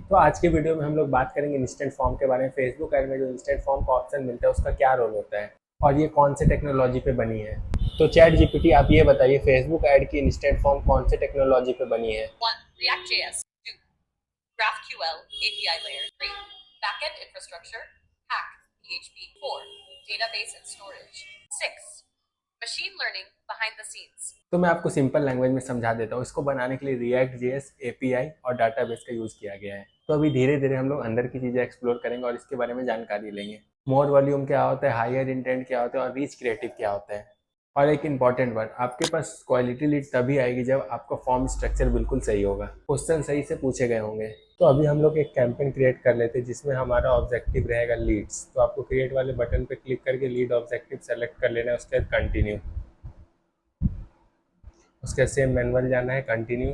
तो आज के वीडियो में हम लोग बात करेंगे इंस्टेंट फॉर्म के बारे में। फेसबुक ऐड में जो इंस्टेंट फॉर्म का ऑप्शन मिलता है उसका क्या रोल होता है और ये कौन से टेक्नोलॉजी पे बनी है। तो चैट जीपीटी आप ये बताइए, फेसबुक ऐड की इंस्टेंट फॉर्म कौन से टेक्नोलॉजी पे बनी है। 1. React.js. 2. GraphQL API layer. 3. Backend infrastructure. Hack. PHP. 4. Database and storage. 6. Machine learning behind the scenes. तो मैं आपको सिंपल लैंग्वेज में समझा देता हूँ। इसको बनाने के लिए रिएक्ट जेएस एपीआई और डाटाबेस का यूज़ किया गया है। तो अभी धीरे धीरे हम लोग अंदर की चीज़ें एक्सप्लोर करेंगे और इसके बारे में जानकारी लेंगे। मोर वॉल्यूम क्या होता है, हायर इंटेंट क्या होता है और रीच क्रिएटिव क्या होता है। और एक इंपॉर्टेंट वर्ड, आपके पास क्वालिटी लीड तभी आएगी जब आपका फॉर्म स्ट्रक्चर बिल्कुल सही होगा, क्वेश्चन सही से पूछे गए होंगे। तो अभी हम लोग एक कैंपेन क्रिएट कर लेते हैं जिसमें हमारा ऑब्जेक्टिव रहेगा लीड्स। तो आपको क्रिएट वाले बटन पे क्लिक करके लीड ऑब्जेक्टिव सेलेक्ट कर लेना है, उसके बाद कंटिन्यू, उसके सेम मैनुअल जाना है, कंटिन्यू।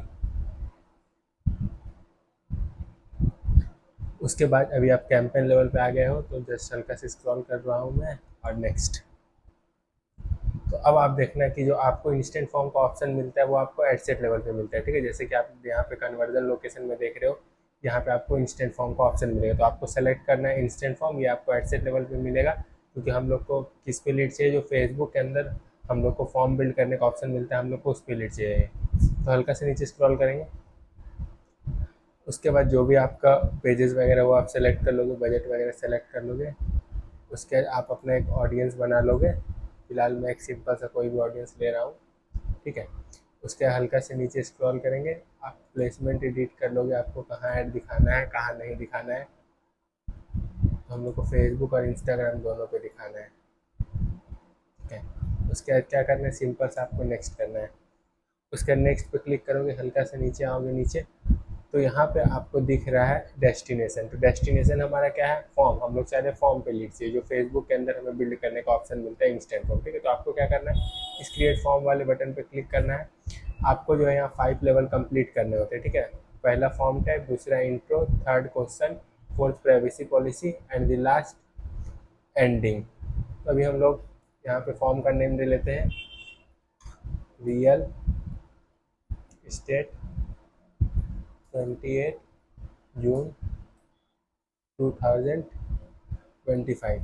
उसके बाद अभी आप कैंपेन लेवल पे आ गए हो तो जस्ट हल्का से स्क्रॉल कर रहा हूँ मैं और नेक्स्ट। तो अब आप देखना कि जो आपको इंस्टेंट फॉर्म का ऑप्शन मिलता है वो आपको एडसेट लेवल पे मिलता है, ठीक है। जैसे कि आप यहाँ पे कन्वर्जन लोकेशन में देख रहे हो, यहाँ पे आपको इंस्टेंट फॉर्म का ऑप्शन मिलेगा। तो आपको सेलेक्ट करना है इंस्टेंट फॉर्म, ये आपको एडसेट लेवल पे मिलेगा। क्योंकि हम लोग को किस पे लीड चाहिए, जो फेसबुक के अंदर हम लोग को फॉर्म बिल्ड करने का ऑप्शन मिलता है, हम लोग को उस पर लीड चाहिए। तो हल्का से नीचे स्क्रॉल करेंगे, उसके बाद जो भी आपका पेजेस वगैरह वो आप सेलेक्ट कर लोगे, बजट वगैरह सेलेक्ट कर लोगे। उसके बाद आप अपना एक ऑडियंस बना लोगे। फिलहाल मैं एक सिंपल सा कोई भी ऑडियंस ले रहा हूँ, ठीक है। उसके हल्का से नीचे स्क्रॉल करेंगे, आप प्लेसमेंट एडिट कर लोगे, आपको कहाँ ऐड दिखाना है कहाँ नहीं दिखाना है। तो हम लोग को फेसबुक और इंस्टाग्राम दोनों पे दिखाना है, ठीक है। उसके बाद क्या करना है, सिंपल सा आपको नेक्स्ट करना है। उसके बाद नेक्स्ट पे क्लिक करोगे, हल्का से नीचे आओगे नीचे, तो यहाँ पे आपको दिख रहा है डेस्टिनेशन। तो डेस्टिनेशन हमारा क्या है, फॉर्म। हम लोग चाहते हैं फॉर्म पे लीड चाहिए, जो फेसबुक के अंदर हमें बिल्ड करने का ऑप्शन मिलता है इंस्टेंट फॉर्म, ठीक है। तो आपको क्या करना है, इस क्रिएट फॉर्म वाले बटन पे क्लिक करना है। आपको जो है यहाँ 5 लेवल कंप्लीट करने होते हैं, ठीक है। पहला फॉर्म टाइप, दूसरा intro, third question, fourth privacy policy and the last ending. तो अभी हम लोग यहाँ पे फॉर्म का नेम दे लेते हैं, रियल स्टेट 28 जून 2025।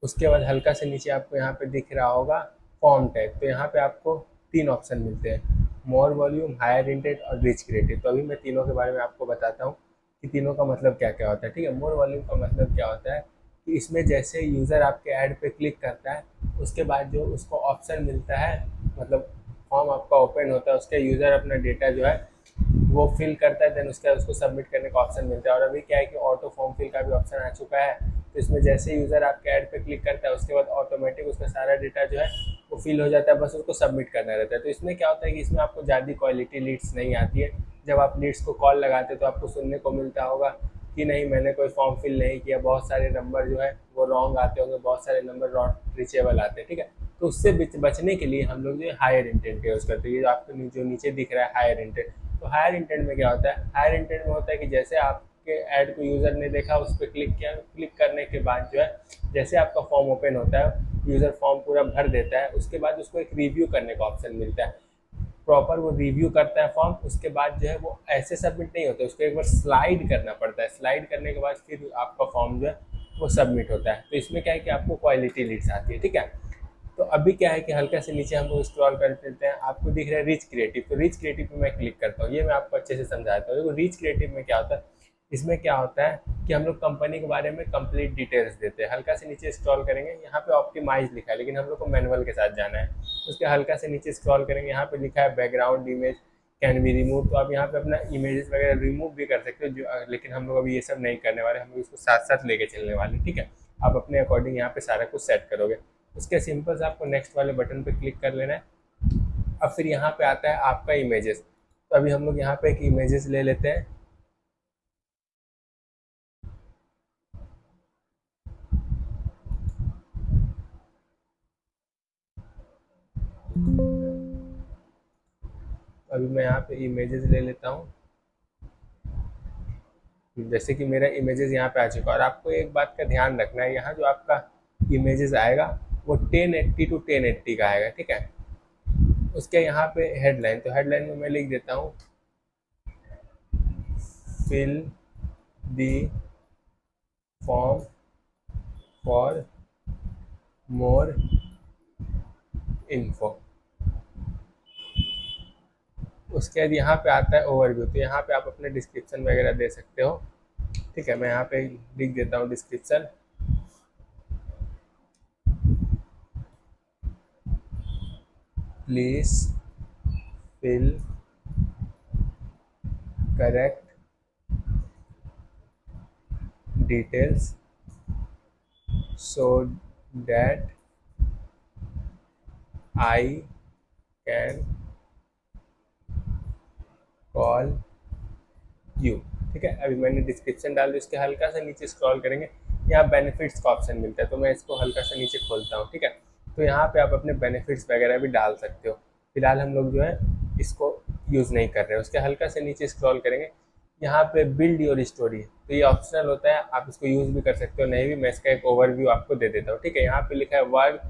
उसके बाद हल्का से नीचे आपको यहाँ पे दिख रहा होगा फॉर्म टाइप। तो यहाँ पे आपको 3 ऑप्शन मिलते हैं, मोर वॉल्यूम, हायर इंटेंट और रिच क्रिएटिव। तो अभी मैं तीनों के बारे में आपको बताता हूँ कि तीनों का मतलब क्या क्या होता है, ठीक है। मोर वॉल्यूम का मतलब क्या होता है कि इसमें जैसे यूज़र आपके ऐड पे क्लिक करता है उसके बाद जो उसको ऑप्शन मिलता है, मतलब फॉर्म आपका ओपन होता है, उसके यूज़र अपना डेटा जो है वो फिल करता है, देन उसके बाद उसको सबमिट करने का ऑप्शन मिलता है। और अभी क्या है कि ऑटो फॉर्म फिल का भी ऑप्शन आ चुका है। तो इसमें जैसे यूज़र आपके ऐड पे क्लिक करता है उसके बाद ऑटोमेटिक उसका सारा डेटा जो है वो फिल हो जाता है, बस उसको सबमिट करना रहता है। तो इसमें क्या होता है कि इसमें आपको ज़्यादा क्वालिटी लीड्स नहीं आती है। जब आप लीड्स को कॉल लगाते हैं तो आपको सुनने को मिलता होगा कि नहीं मैंने कोई फॉर्म फिल नहीं किया, बहुत सारे नंबर जो है वो रॉन्ग आते होंगे, बहुत सारे नंबर नॉट रीचेबल आते हैं, ठीक है। तो उससे बचने के लिए हम लोग जो हायर इंटेंट का यूज़ करते हैं। ये आपको जो नीचे दिख रहा है हायर इंटेंट, तो हायर इंटेंट में क्या होता है, हायर इंटेंट में होता है कि जैसे आपके ऐड को यूज़र ने देखा, उस पर क्लिक किया, क्लिक करने के बाद जो है जैसे आपका फॉर्म ओपन होता है, यूज़र फॉर्म पूरा भर देता है, उसके बाद उसको एक रिव्यू करने का ऑप्शन मिलता है। प्रॉपर वो रिव्यू करता है फॉर्म, उसके बाद जो है वो ऐसे सबमिट नहीं होता, उसको एक बार स्लाइड करना पड़ता है। स्लाइड करने के बाद फिर आपका फॉर्म जो है वो सबमिट होता है। तो इसमें क्या है कि आपको क्वालिटी लीड्स आती है, ठीक है। तो अभी क्या है कि हल्का से नीचे हम लोग स्क्रॉल कर देते हैं, आपको दिख रहा है रिच क्रिएटिव। तो रिच क्रिएटिव पे मैं क्लिक करता हूँ, ये मैं आपको अच्छे से समझाता हूँ। देखो रिच क्रिएटिव में क्या होता है, इसमें क्या होता है कि हम लोग कंपनी के बारे में कंप्लीट डिटेल्स देते हैं। हल्का से नीचे स्क्रॉल करेंगे, यहाँ पे ऑप्टिमाइज लिखा है लेकिन हम लोग को मैनुअल के साथ जाना है। उसके हल्का से नीचे स्क्रॉल करेंगे, यहाँ पे लिखा है background image can be remove. तो आप यहाँ पे अपना इमेजेस वगैरह रिमूव भी कर सकते हो, जो लेकिन हम लोग अभी ये सब नहीं करने वाले, हम लोग इसको साथ साथ लेके चलने वाले, ठीक है। आप अपने अकॉर्डिंग यहाँ पे सारा कुछ सेट करोगे। उसके सिंपल से आपको नेक्स्ट वाले बटन पे क्लिक कर लेना है। अब फिर यहाँ पे आता है आपका इमेजेस। तो अभी हम लोग यहाँ पे एक इमेजेस ले लेते हैं। अभी मैं यहाँ पे इमेजेस ले लेता हूँ, जैसे कि मेरा इमेजेस यहाँ पे आ चुका है। और आपको एक बात का ध्यान रखना है, यहाँ जो आपका इमेजेस आएगा वो 1080 टू 1080 का आएगा, ठीक है। उसके यहाँ पे हेडलाइन, तो हेडलाइन में मैं लिख देता हूँ fill the form for more info। उसके बाद यहाँ पे आता है ओवरव्यू, तो यहाँ पे आप अपने डिस्क्रिप्शन वगैरह दे सकते हो। ठीक है, मैं यहाँ पे लिख देता हूँ description. Please fill correct details so that I can call you। ठीक है, अभी मैंने डिस्क्रिप्शन डाल दी, उसके हल्का सा नीचे स्क्रॉल करेंगे, यहाँ बेनिफिट्स का ऑप्शन मिलता है, तो मैं इसको हल्का सा नीचे खोलता हूँ। ठीक है, तो यहाँ पे आप अपने बेनिफिट्स वगैरह भी डाल सकते हो। फिलहाल हम लोग जो है इसको यूज़ नहीं कर रहे हैं। उसके हल्का से नीचे स्क्रॉल करेंगे, यहाँ पे बिल्ड योर स्टोरी, तो ये ऑप्शनल होता है, आप इसको यूज़ भी कर सकते हो, नहीं भी। मैं इसका एक ओवरव्यू आपको दे देता हूँ। ठीक है, यहाँ पे लिखा है वर्क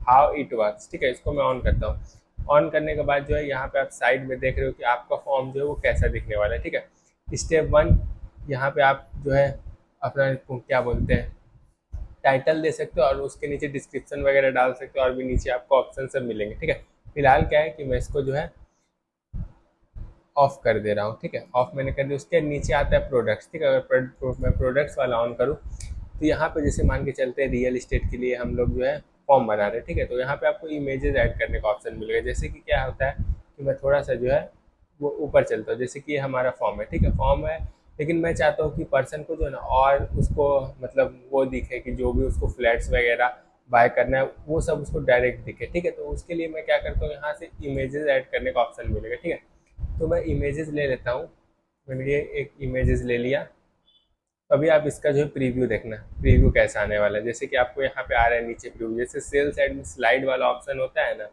हाउ इट वर्क्स। ठीक है, इसको मैं ऑन करता हूँ। ऑन करने के बाद जो है यहाँ पे आप साइड में देख रहे हो कि आपका फॉर्म जो है वो कैसा दिखने वाला है। ठीक है, स्टेप 1, यहाँ पे आप जो है अपना क्या बोलते हैं टाइटल दे सकते हो और उसके नीचे डिस्क्रिप्शन वगैरह डाल सकते हो, और भी नीचे आपको ऑप्शन सब मिलेंगे। ठीक है, फिलहाल क्या है कि मैं इसको जो है ऑफ कर दे रहा हूँ। ठीक है, ऑफ मैंने कर दिया। उसके नीचे आता है प्रोडक्ट्स। ठीक है, अगर मैं प्रोडक्ट्स वाला ऑन करूँ तो यहाँ पे जैसे मान के चलते हैं रियल इस्टेट के लिए हम लोग जो है फॉर्म बना रहे हैं। ठीक है, तो यहाँ पे आपको इमेजेस ऐड करने का ऑप्शन मिलेगा। जैसे कि क्या होता है कि मैं थोड़ा सा जो है वो ऊपर चलता हूँ, जैसे कि ये हमारा फॉर्म है। ठीक है, फॉर्म है, लेकिन मैं चाहता हूँ कि पर्सन को जो है ना और उसको मतलब वो दिखे कि जो भी उसको फ्लैट्स वगैरह बाय करना है वो सब उसको डायरेक्ट दिखे। ठीक है, तो उसके लिए मैं क्या करता हूँ, यहाँ से इमेजेस ऐड करने का ऑप्शन मिलेगा। ठीक है, तो मैं इमेजेस ले लेता हूँ। मैंने ये एक इमेजेस ले लिया। अभी आप इसका जो है प्रीव्यू देखना, प्रीव्यू कैसा आने वाला है। जैसे कि आपको यहाँ पे आ रहा है नीचे प्रीव्यू, जैसे सेल साइड में स्लाइड वाला ऑप्शन होता है ना,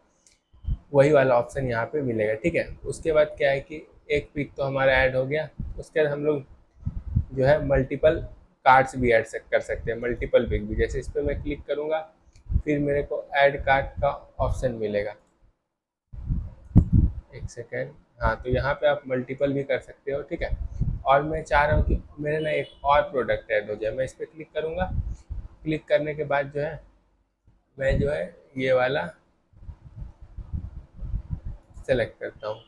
वही वाला ऑप्शन यहाँ पे मिलेगा। ठीक है, उसके बाद क्या है कि एक पिक तो हमारा ऐड हो गया। उसके बाद हम लोग जो है मल्टीपल कार्ड्स भी ऐड कर सकते हैं, मल्टीपल पिक भी। जैसे इस पर मैं क्लिक करूँगा, फिर मेरे को ऐड कार्ड का ऑप्शन मिलेगा। एक सेकेंड, हाँ, तो यहाँ पे आप मल्टीपल भी कर सकते हो। ठीक है, और मैं चाह रहा हूँ कि मेरे ना एक और प्रोडक्ट ऐड हो जाए। मैं इस पर क्लिक करूँगा, क्लिक करने के बाद जो है मैं जो है ये वाला सेलेक्ट करता हूँ।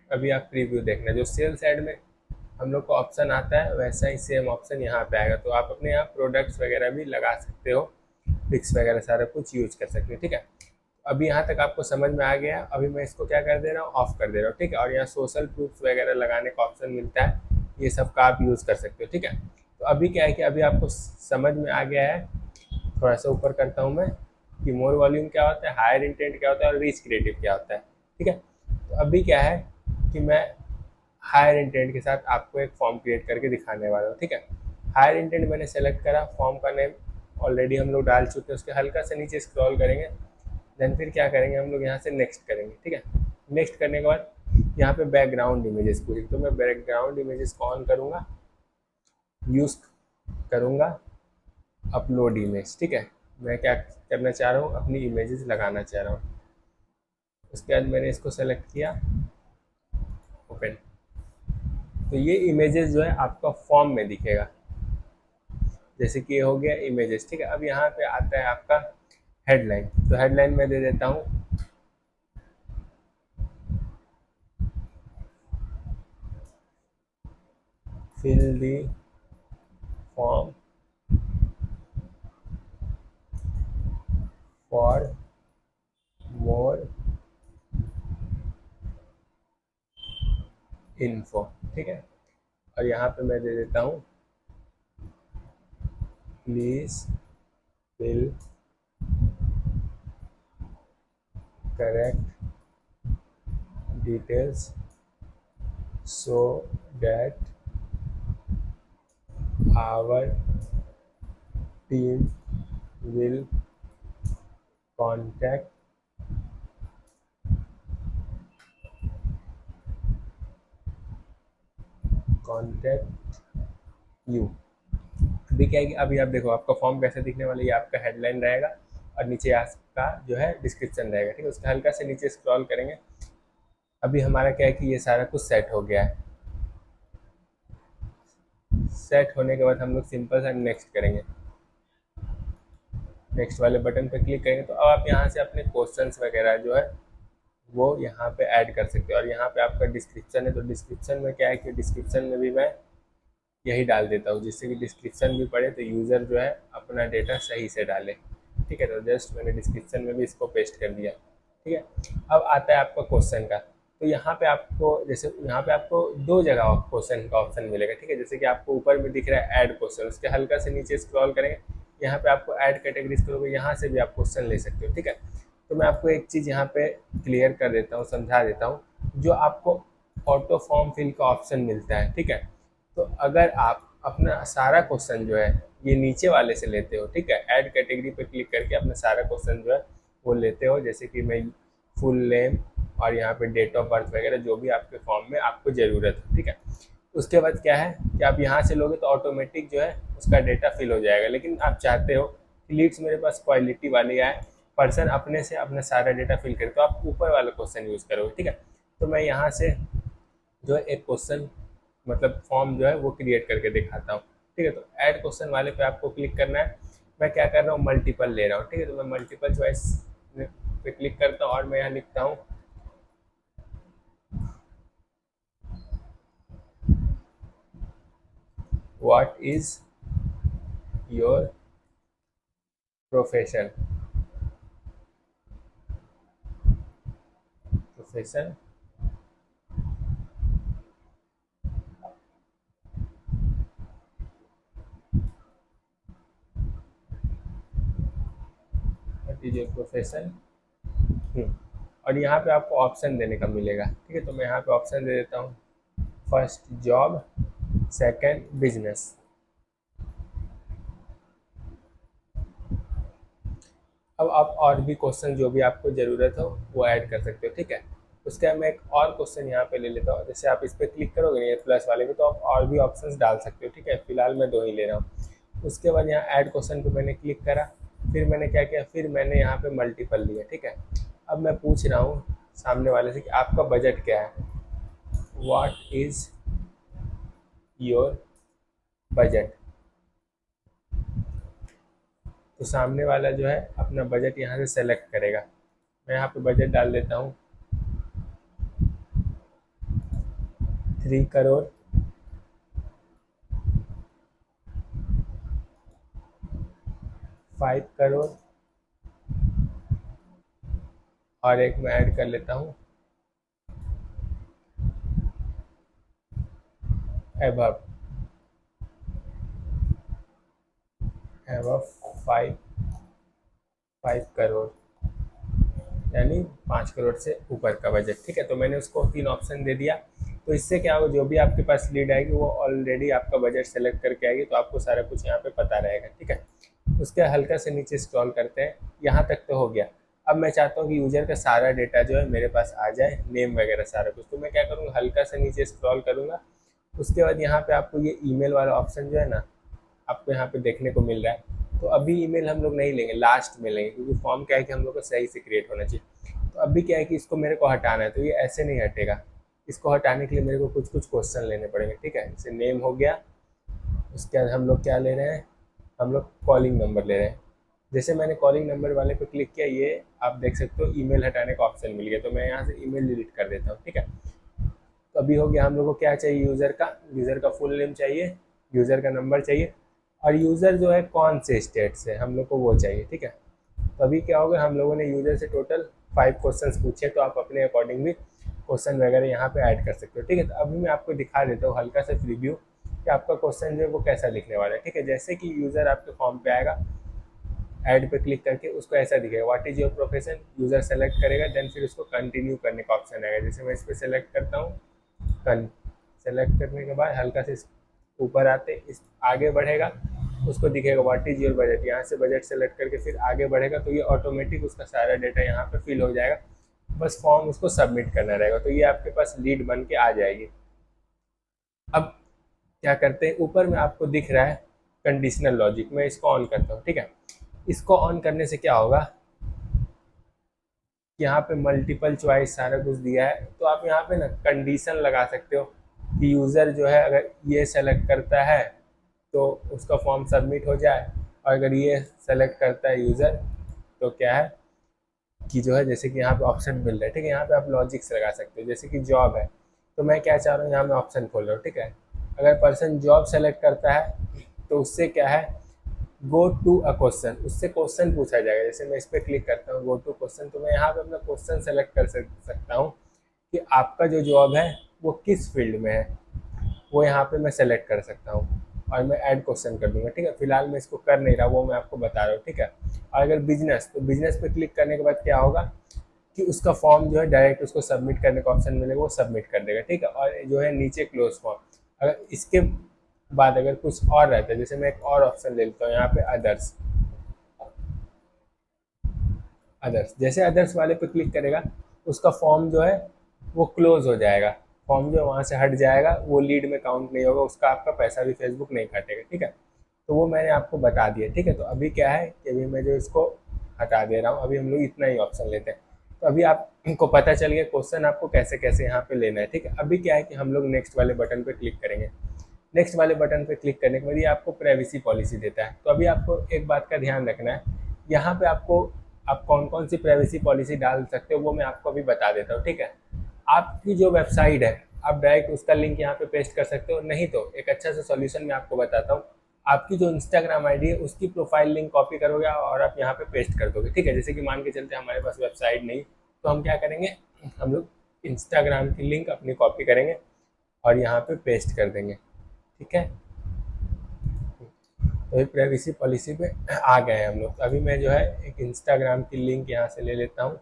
अभी आप प्रीव्यू देखना, जो सेल साइड में हम लोग को ऑप्शन आता है वैसा ही सेम ऑप्शन यहाँ पे आएगा। तो आप अपने यहाँ प्रोडक्ट्स वगैरह भी लगा सकते हो, पिक्स वगैरह सारा कुछ यूज कर सकते हो। ठीक है, अभी यहाँ तक आपको समझ में आ गया। अभी मैं इसको क्या कर दे रहा हूँ, ऑफ कर दे रहा हूँ। ठीक है, और यहाँ सोशल प्रूफ्स वगैरह लगाने का ऑप्शन मिलता है, ये सब का आप यूज़ कर सकते हो। ठीक है, तो अभी क्या है कि अभी आपको समझ में आ गया है। थोड़ा सा ऊपर करता हूँ मैं कि मोर वॉल्यूम क्या होता है, हायर इंटेंट क्या होता है और रीच क्रिएटिव क्या होता है। ठीक है, तो अभी क्या है कि मैं हायर इंटेंट के साथ आपको एक फॉर्म क्रिएट करके दिखाने वाला हूँ। ठीक है, हायर इंटेंट मैंने सेलेक्ट करा, फॉर्म का नेम ऑलरेडी हम लोग डाल चुके हैं। उसके हल्का से नीचे स्क्रॉल करेंगे, देन फिर क्या करेंगे हम लोग यहाँ से नेक्स्ट करेंगे। ठीक है, नेक्स्ट करने के बाद यहाँ पे बैकग्राउंड इमेजेस पूरी, तो मैं बैकग्राउंड इमेजेस को ऑन करूँगा, यूज़ करूँगा अपलोड इमेज। ठीक है, मैं क्या करना चाह रहा हूँ, अपनी इमेजेस लगाना चाह रहा हूँ। उसके बाद मैंने इसको सेलेक्ट किया, ओपन, तो ये इमेजेस जो है आपका फॉर्म में दिखेगा। जैसे कि ये हो गया इमेजेस। ठीक है, अब यहाँ पे आता है आपका हेडलाइन, तो हेडलाइन मैं दे देता हूँ fill the form for more info. ठीक है, और यहाँ पे मैं दे देता हूँ please fill correct details so that our team will contact you। अभी क्या है कि अभी आप देखो आपका फॉर्म कैसे दिखने वाला है, ये आपका हेडलाइन रहेगा और नीचे आपका जो है डिस्क्रिप्शन रहेगा। ठीक है, उसका हल्का से नीचे स्क्रॉल करेंगे, अभी हमारा क्या है कि ये सारा कुछ सेट हो गया है। सेट होने के बाद हम लोग सिंपल सा नेक्स्ट करेंगे, नेक्स्ट वाले बटन पर क्लिक करेंगे। तो अब आप यहाँ से अपने क्वेश्चंस वगैरह जो है वो यहाँ पे ऐड कर सकते हो। और यहाँ पे आपका डिस्क्रिप्शन है, तो डिस्क्रिप्शन में क्या है कि डिस्क्रिप्शन में भी मैं यही डाल देता हूँ, जिससे कि डिस्क्रिप्शन भी पढ़े तो यूज़र जो है अपना डेटा सही से डाले। ठीक है, तो जस्ट मैंने डिस्क्रिप्शन में भी इसको पेस्ट कर दिया। ठीक है, अब आता है आपका क्वेश्चन का। तो यहाँ पे आपको जैसे यहाँ पे आपको दो जगह क्वेश्चन का ऑप्शन मिलेगा। ठीक है, जैसे कि आपको ऊपर में दिख रहा है ऐड क्वेश्चन, उसके हल्का से नीचे स्क्रॉल करेंगे, यहाँ पे आपको ऐड कैटेगरीज करोगे, यहाँ से भी आप क्वेश्चन ले सकते हो। ठीक है, तो मैं आपको एक चीज़ यहाँ पे क्लियर कर देता हूँ, समझा देता हूँ। जो आपको ऑटो फॉर्म फिल का ऑप्शन मिलता है, ठीक है, तो अगर आप अपना सारा क्वेश्चन जो है ये नीचे वाले से लेते हो, ठीक है, ऐड कैटेगरी पे क्लिक करके अपना सारा क्वेश्चन जो है वो लेते हो, जैसे कि मैं फुल नेम और यहाँ पे डेट ऑफ बर्थ वगैरह जो भी आपके फॉर्म में आपको ज़रूरत है। ठीक है, उसके बाद क्या है कि आप यहाँ से लोगे तो ऑटोमेटिक जो है उसका डेटा फिल हो जाएगा। लेकिन आप चाहते हो कि लीड्स मेरे पास क्वालिटी वाली आए, पर्सन अपने से अपना सारा डेटा फिल करे, तो आप ऊपर वाला क्वेश्चन यूज़ करोगे। ठीक है, तो मैं यहाँ से जो है एक क्वेश्चन मतलब फॉर्म जो है वो क्रिएट करके दिखाता हूँ। ठीक है, तो ऐड क्वेश्चन वाले पे आपको क्लिक करना है। मैं क्या कर रहा हूँ, मल्टीपल ले रहा हूँ। ठीक है, तो मैं मल्टीपल चॉइस पे क्लिक करता हूँ और मैं यहाँ लिखता हूँ what is your profession. Profession what is your profession. और यहाँ पे आपको ऑप्शन देने का मिलेगा। ठीक है, तो मैं यहाँ पे ऑप्शन दे देता हूँ, फर्स्ट जॉब, सेकंड बिजनेस। अब आप और भी क्वेश्चन जो भी आपको ज़रूरत हो वो ऐड कर सकते हो। ठीक है, उसके बाद मैं एक और क्वेश्चन यहाँ पे ले लेता हूँ। जैसे आप इस पर क्लिक करोगे ना ये प्लस वाले पे, तो आप और भी ऑप्शंस डाल सकते हो। ठीक है, फिलहाल मैं दो ही ले रहा हूँ। उसके बाद यहाँ ऐड क्वेश्चन पे मैंने क्लिक करा, फिर मैंने क्या किया, फिर मैंने यहाँ पे मल्टीपल लिया। ठीक है, अब मैं पूछ रहा हूँ सामने वाले से कि आपका बजट क्या है, व्हाट इज़ योर बजट। तो सामने वाला जो है अपना बजट यहाँ से सेलेक्ट करेगा। मैं यहाँ पे बजट डाल देता हूँ 3 करोड़, 5 करोड़, और एक मैं ऐड कर लेता हूँ एबव, एबव 5 करोड़, यानी 5 करोड़ से ऊपर का बजट। ठीक है, तो मैंने उसको 3 ऑप्शन दे दिया। तो इससे क्या होगा, जो भी आपके पास लीड आएगी वो ऑलरेडी आपका बजट सेलेक्ट करके आएगी, तो आपको सारा कुछ यहाँ पे पता रहेगा। ठीक है, उसके हल्का से नीचे स्क्रॉल करते हैं, यहाँ तक तो हो गया। अब मैं चाहता हूँ कि यूजर का सारा डेटा जो है मेरे पास आ जाए, नेम वगैरह सारा कुछ। तो मैं क्या करूँगा, हल्का से नीचे स्क्रॉल करूँगा। उसके बाद यहाँ पे आपको ये ईमेल वाला ऑप्शन जो है ना आपको यहाँ पे देखने को मिल रहा है। तो अभी ईमेल हम लोग नहीं लेंगे, लास्ट में लेंगे, क्योंकि फॉर्म क्या है कि हम लोग को सही से क्रिएट होना चाहिए। तो अभी क्या है कि इसको मेरे को हटाना है, तो ये ऐसे नहीं हटेगा। इसको हटाने के लिए मेरे को कुछ कुछ क्वेश्चन लेने पड़ेंगे। ठीक है, जैसे नेम हो गया, उसके बाद हम लोग क्या ले रहे हैं, हम लोग कॉलिंग नंबर ले रहे हैं। जैसे मैंने कॉलिंग नंबर वाले पे क्लिक किया, ये आप देख सकते हो ईमेल हटाने का ऑप्शन मिल गया, तो मैं यहाँ से ईमेल डिलीट कर देता हूँ। ठीक है, तो अभी हो गया। हम लोग को क्या चाहिए, यूज़र का फुल नेम चाहिए, यूज़र का नंबर चाहिए, और यूज़र जो है कौन से स्टेट से हम लोग को वो चाहिए। ठीक है, तो अभी क्या होगा, हम लोगों ने यूज़र से टोटल 5 क्वेश्चंस पूछे, तो आप अपने अकॉर्डिंग भी क्वेश्चन वगैरह यहाँ पे ऐड कर सकते हो। ठीक है, तो अभी मैं आपको दिखा देता हूँ हल्का सा प्रीव्यू कि आपका क्वेश्चन जो है वो कैसा लिखने वाला है। ठीक है, जैसे कि यूज़र आपके फॉर्म पे आएगा, ऐड पे क्लिक करके उसको ऐसा दिखेगा, what is your profession, user select करेगा, देन फिर उसको कंटिन्यू करने का ऑप्शन आएगा। जैसे मैं इस पर सेलेक्ट करता हूँ, कन सेलेक्ट करने के बाद हल्का से ऊपर आते इस आगे बढ़ेगा, उसको दिखेगा व्हाट इज़ योर बजट, यहाँ से बजट सेलेक्ट करके फिर आगे बढ़ेगा, तो ये ऑटोमेटिक उसका सारा डेटा यहाँ पे फिल हो जाएगा। बस फॉर्म उसको सबमिट करना रहेगा, तो ये आपके पास लीड बन के आ जाएगी। अब क्या करते हैं, ऊपर में आपको दिख रहा है कंडीशनल लॉजिक, मैं इसको ऑन करता हूँ। ठीक है, इसको ऑन करने से क्या होगा, यहाँ पे मल्टीपल चॉइस सारा कुछ दिया है, तो आप यहाँ पे ना कंडीशन लगा सकते हो कि यूज़र जो है अगर ये सेलेक्ट करता है तो उसका फॉर्म सबमिट हो जाए, और अगर ये सेलेक्ट करता है यूज़र तो क्या है कि जो है जैसे कि यहाँ पे ऑप्शन मिल रहा है, ठीक है। यहाँ पे आप लॉजिक्स लगा सकते हो, जैसे कि जॉब है तो मैं क्या चाह रहा हूँ, यहाँ मैं ऑप्शन खोल रहा हूँ, ठीक है। अगर पर्सन जॉब सेलेक्ट करता है तो उससे क्या है, गो टू अ क्वेश्चन, उससे क्वेश्चन पूछा जाएगा। जैसे मैं इस पर क्लिक करता हूँ गो टू क्वेश्चन, तो मैं यहाँ पे अपना क्वेश्चन सेलेक्ट कर सकता हूँ कि आपका जो जॉब है वो किस फील्ड में है, वो यहाँ पे मैं सेलेक्ट कर सकता हूँ और मैं ऐड क्वेश्चन कर दूंगा, ठीक है। फिलहाल मैं इसको कर नहीं रहा, वो मैं आपको बता रहा हूँ, ठीक है। और अगर बिजनेस, तो बिजनेस पे क्लिक करने के बाद क्या होगा कि उसका फॉर्म जो है डायरेक्ट उसको सबमिट करने का ऑप्शन मिलेगा, वो सबमिट कर देगा, ठीक है। और जो है नीचे क्लोज फॉर्म, अगर इसके बाद अगर कुछ और रहता है, जैसे मैं एक और ऑप्शन ले लेता हूँ यहाँ पे अदर्स, जैसे अदर्स वाले पे क्लिक करेगा उसका फॉर्म जो है वो क्लोज हो जाएगा, फॉर्म जो है वहाँ से हट जाएगा, वो लीड में काउंट नहीं होगा, उसका आपका पैसा भी फेसबुक नहीं काटेगा, ठीक है। तो वो मैंने आपको बता दिया, ठीक है। तो अभी क्या है कि अभी मैं जो इसको हटा दे रहा हूँ, अभी हम लोग इतना ही ऑप्शन लेते हैं। तो अभी आपको पता चल गया क्वेश्चन आपको कैसे कैसे यहाँ पे लेना है, ठीक है। अभी क्या है कि हम लोग नेक्स्ट वाले बटन पे क्लिक करेंगे। नेक्स्ट वाले बटन पे क्लिक करने के बाद ये आपको प्राइवेसी पॉलिसी देता है। तो अभी आपको एक बात का ध्यान रखना है, यहाँ पे आपको आप कौन कौन सी प्राइवेसी पॉलिसी डाल सकते हो वो मैं आपको अभी बता देता हूँ, ठीक है। आपकी जो वेबसाइट है आप डायरेक्ट उसका लिंक यहाँ पे पेस्ट कर सकते हो, नहीं तो एक अच्छा सा सॉल्यूशन मैं आपको बताता हूँ। आपकी जो इंस्टाग्राम आईडी है उसकी प्रोफाइल लिंक कॉपी करोगे और आप यहाँ पे पेस्ट कर दोगे, ठीक है। जैसे कि मान के चलते हमारे पास वेबसाइट नहीं, तो हम क्या करेंगे, हम लोग इंस्टाग्राम की लिंक अपनी कॉपी करेंगे और यहाँ पे पेस्ट कर देंगे, ठीक है। तो ये प्राइवेसी पॉलिसी पे आ गए हैं हम लोग। तो अभी मैं जो है एक इंस्टाग्राम की लिंक यहाँ से ले लेता हूँ।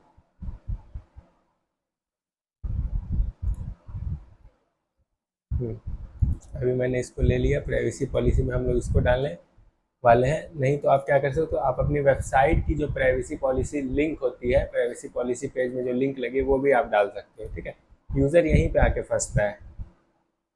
अभी मैंने इसको ले लिया, प्राइवेसी पॉलिसी में हम लोग इसको डालने वाले हैं। नहीं तो आप क्या कर सकते हो, तो आप अपनी वेबसाइट की जो प्राइवेसी पॉलिसी लिंक होती है, प्राइवेसी पॉलिसी पेज में जो लिंक लगी वो भी आप डाल सकते हो, ठीक है। यूज़र यहीं पे आके फंसता है।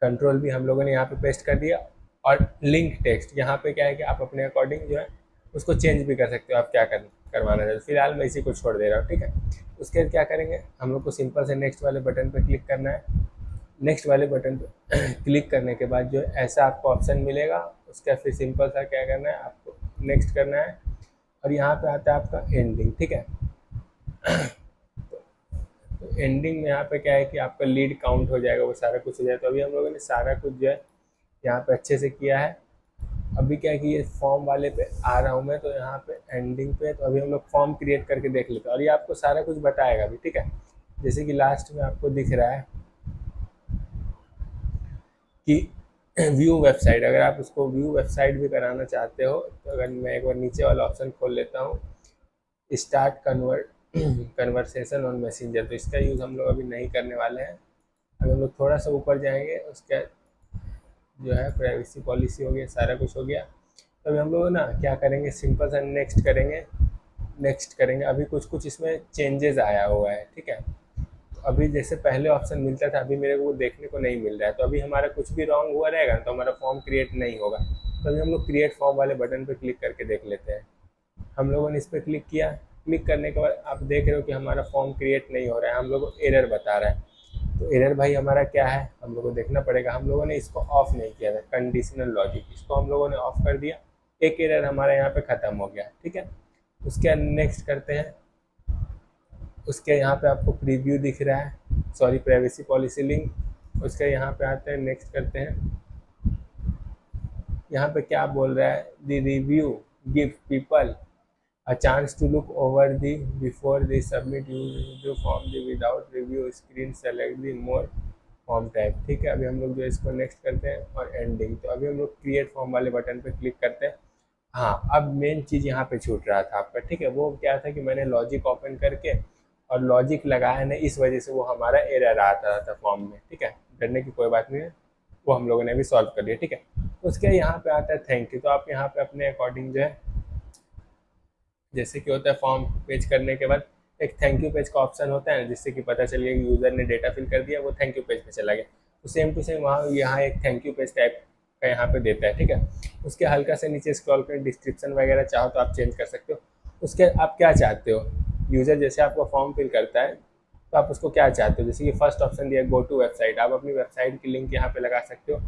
कंट्रोल भी हम लोगों ने यहाँ पे पेस्ट कर दिया, और लिंक टेक्स्ट यहाँ पे क्या है कि आप अपने अकॉर्डिंग जो है उसको चेंज भी कर सकते हो, आप क्या करवाना चाहते हो। फिलहाल मैं इसी को छोड़ दे रहा हूँ, ठीक है। उसके बाद क्या करेंगे, हम लोग को सिंपल से नेक्स्ट वाले बटन पर क्लिक करना है। नेक्स्ट वाले बटन पर क्लिक करने के बाद जो ऐसा आपको ऑप्शन मिलेगा, उसका फिर सिंपल सा क्या करना है, आपको नेक्स्ट करना है। और यहाँ पे आता है आपका एंडिंग, ठीक है। तो एंडिंग में यहाँ पे क्या है कि आपका लीड काउंट हो जाएगा, वो सारा कुछ हो जाएगा। तो अभी हम लोगों ने सारा कुछ जो है यहाँ पे अच्छे से किया है। अभी क्या है कि ये फॉर्म वाले पे आ रहा हूँ मैं, तो यहाँ पे एंडिंग पे, तो अभी हम लोग फॉर्म क्रिएट करके देख लेते हैं और ये आपको सारा कुछ बताएगा अभी, ठीक है। जैसे कि लास्ट में आपको दिख रहा है कि व्यू वेबसाइट, अगर आप उसको व्यू वेबसाइट भी कराना चाहते हो तो अगर मैं एक बार नीचे वाला ऑप्शन खोल लेता हूँ, स्टार्ट कन्वर्सेशन ऑन मैसेंजर, तो इसका यूज़ हम लोग अभी नहीं करने वाले हैं। अगर हम लोग थोड़ा सा ऊपर जाएंगे, उसका जो है प्राइवेसी पॉलिसी हो गया, सारा कुछ हो गया। तो अभी हम लोग ना क्या करेंगे, सिंपल सा नेक्स्ट करेंगे, नेक्स्ट करेंगे। अभी कुछ कुछ इसमें चेंजेस आया हुआ है, ठीक है। तो अभी जैसे पहले ऑप्शन मिलता था, अभी मेरे को वो देखने को नहीं मिल रहा है। तो अभी हमारा कुछ भी रॉन्ग हुआ रहेगा तो हमारा फॉर्म क्रिएट नहीं होगा। तो अभी हम लोग क्रिएट फॉर्म वाले बटन पर क्लिक करके देख लेते हैं। हम लोगों ने इस पर क्लिक किया, क्लिक करने के बाद आप देख रहे हो कि हमारा फॉर्म क्रिएट नहीं हो रहा है, हम लोग को एरर बता रहा है। तो एरर भाई हमारा क्या है, हम लोग को देखना पड़ेगा। हम लोगों ने इसको ऑफ नहीं किया था, कंडीशनल लॉजिक, इसको हम लोगों ने ऑफ कर दिया। एक एरर हमारा यहाँ पे ख़त्म हो गया, ठीक है। उसके बाद नेक्स्ट करते हैं। उसके यहाँ पे आपको प्रीव्यू दिख रहा है, सॉरी प्राइवेसी पॉलिसी लिंक। उसके यहाँ पे आते हैं, नेक्स्ट करते हैं। यहाँ पे क्या बोल रहा है, the review give people a chance to look over the before they submit the form, the without review screen select the more form type, ठीक है। अभी हम लोग जो इसको नेक्स्ट करते हैं और एंडिंग। तो अभी हम लोग क्रिएट फॉर्म वाले बटन पे क्लिक करते हैं। हाँ, अब मेन चीज़ यहाँ पे छूट रहा था आपका, ठीक है। वो क्या था कि मैंने लॉजिक ओपन करके और लॉजिक लगाया नहीं, इस वजह से वो हमारा एरर आता था फॉर्म में, ठीक है। डरने की कोई बात नहीं है, वो हम लोगों ने भी सॉल्व कर लिया, ठीक है। उसके यहाँ पे आता है थैंक यू। तो आप यहाँ पे अपने अकॉर्डिंग जो है, जैसे कि होता है फॉर्म पेज करने के बाद एक थैंक यू पेज का ऑप्शन होता है, जिससे कि पता चल गया कि यूज़र ने डेटा फिल कर दिया, वो थैंक यू पेज पे चला गया। तो सेम टू सेम वहाँ यहाँ एक थैंक यू पेज टाइप का यहाँ पे देता है, ठीक है। उसके हल्का से नीचे स्क्रॉल कर डिस्क्रिप्शन वगैरह चाहो तो आप चेंज कर सकते हो। उसके आप क्या चाहते हो यूज़र जैसे आपका फॉर्म फिल करता है तो आप उसको क्या चाहते हो, जैसे कि फर्स्ट ऑप्शन दिया गो टू वेबसाइट, आप अपनी वेबसाइट की लिंक यहाँ पे लगा सकते हो।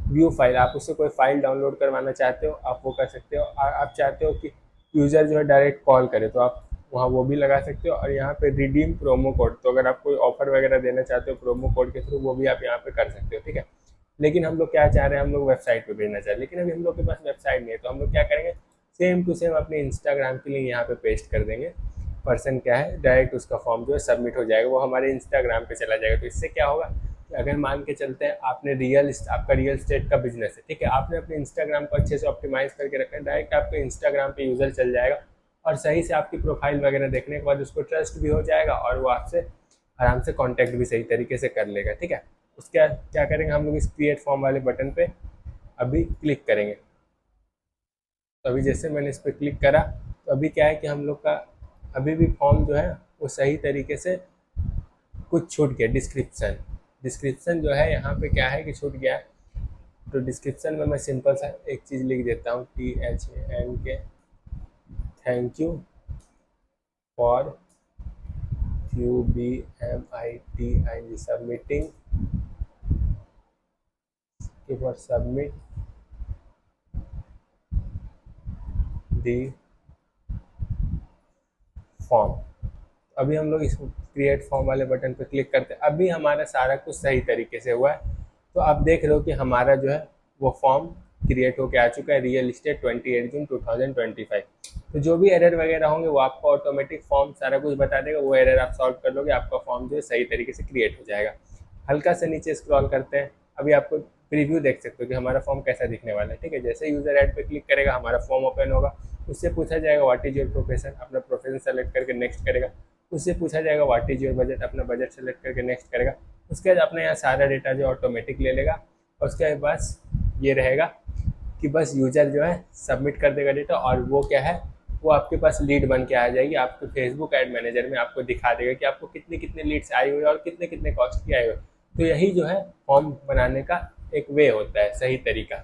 व्यू फाइल, आप उससे कोई फाइल डाउनलोड करवाना चाहते हो आप वो कर सकते हो। आप चाहते हो कि यूज़र जो है डायरेक्ट कॉल करे तो आप वहाँ वो भी लगा सकते हो। और यहाँ पे रिडीम प्रोमो कोड, तो अगर आप कोई ऑफर वगैरह देना चाहते हो प्रोमो कोड के थ्रू वो भी आप यहाँ पे कर सकते हो, ठीक है। लेकिन हम लोग क्या चाह रहे हैं, हम लोग वेबसाइट पे भेजना चाह रहे हैं, लेकिन अभी हम लोग के पास वेबसाइट नहीं है, तो हम लोग क्या करेंगे, सेम टू सेम अपने इंस्टाग्राम की लिंक यहाँ पे पेस्ट कर देंगे। पर्सन क्या है डायरेक्ट उसका फॉर्म जो है सबमिट हो जाएगा, वो हमारे इंस्टाग्राम पे चला जाएगा। तो इससे क्या होगा कि अगर मान के चलते हैं आपका रियल स्टेट का बिजनेस है, ठीक है, आपने अपने इंस्टाग्राम को अच्छे से ऑप्टिमाइज करके रखा है, डायरेक्ट आपके इंस्टाग्राम पे यूज़र चल जाएगा और सही से आपकी प्रोफाइल वगैरह देखने के बाद उसको ट्रस्ट भी हो जाएगा और वो आपसे आराम से कांटेक्ट भी सही तरीके से कर लेगा, ठीक है। उसके क्या करेंगे, हम लोग इस क्रिएट फॉर्म वाले बटन पे अभी क्लिक करेंगे। तो अभी जैसे मैंने इस पर क्लिक करा तो अभी क्या है कि हम लोग का अभी भी फॉर्म जो है वो सही तरीके से कुछ छूट गया। डिस्क्रिप्शन डिस्क्रिप्शन जो है यहाँ पे क्या है कि छूट गया है। तो डिस्क्रिप्शन में मैं सिंपल सा एक चीज़ लिख देता हूँ, THANK, thank you for QBMITING submitting for submit the form. अभी हम लोग इस क्रिएट फॉर्म वाले बटन पर क्लिक करते हैं, अभी हमारा सारा कुछ सही तरीके से हुआ है। तो आप देख रहे हो कि हमारा जो है वो फॉर्म क्रिएट होके आ चुका है, रियल इस्टेट 28 जून 2025। तो जो भी एरर वगैरह होंगे वो आपको ऑटोमेटिक फॉर्म सारा कुछ बता देगा, वो एरर आप सॉल्व कर लोगे, आपका फॉर्म जो है सही तरीके से क्रिएट हो जाएगा। हल्का से नीचे स्क्रॉल करते हैं, अभी आपको प्रीव्यू देख सकते हो कि हमारा फॉर्म कैसा दिखने वाला है, ठीक है। जैसे यूज़र ऐड पे क्लिक करेगा हमारा फॉर्म ओपन होगा, उससे पूछा जाएगा व्हाट इज़ योर प्रोफेशन, अपना प्रोफेशन सेलेक्ट करके नेक्स्ट करेगा। उससे पूछा जाएगा व्हाट इज़ योर बजट, अपना बजट सेलेक्ट करके नेक्स्ट करेगा। उसके बाद अपने यहाँ सारा डेटा जो ऑटोमेटिक ले लेगा और उसके बाद ये रहेगा कि बस यूज़र जो है सबमिट कर देगा डेटा और वो क्या है वो आपके पास लीड बन के आ जाएगी, आपके फेसबुक एड मैनेजर में आपको दिखा देगा कि आपको कितने कितने लीड्स आई हुई है और कितने कितने कॉस्ट की आई हुई है। तो यही जो है फॉर्म बनाने का एक वे होता है, सही तरीका।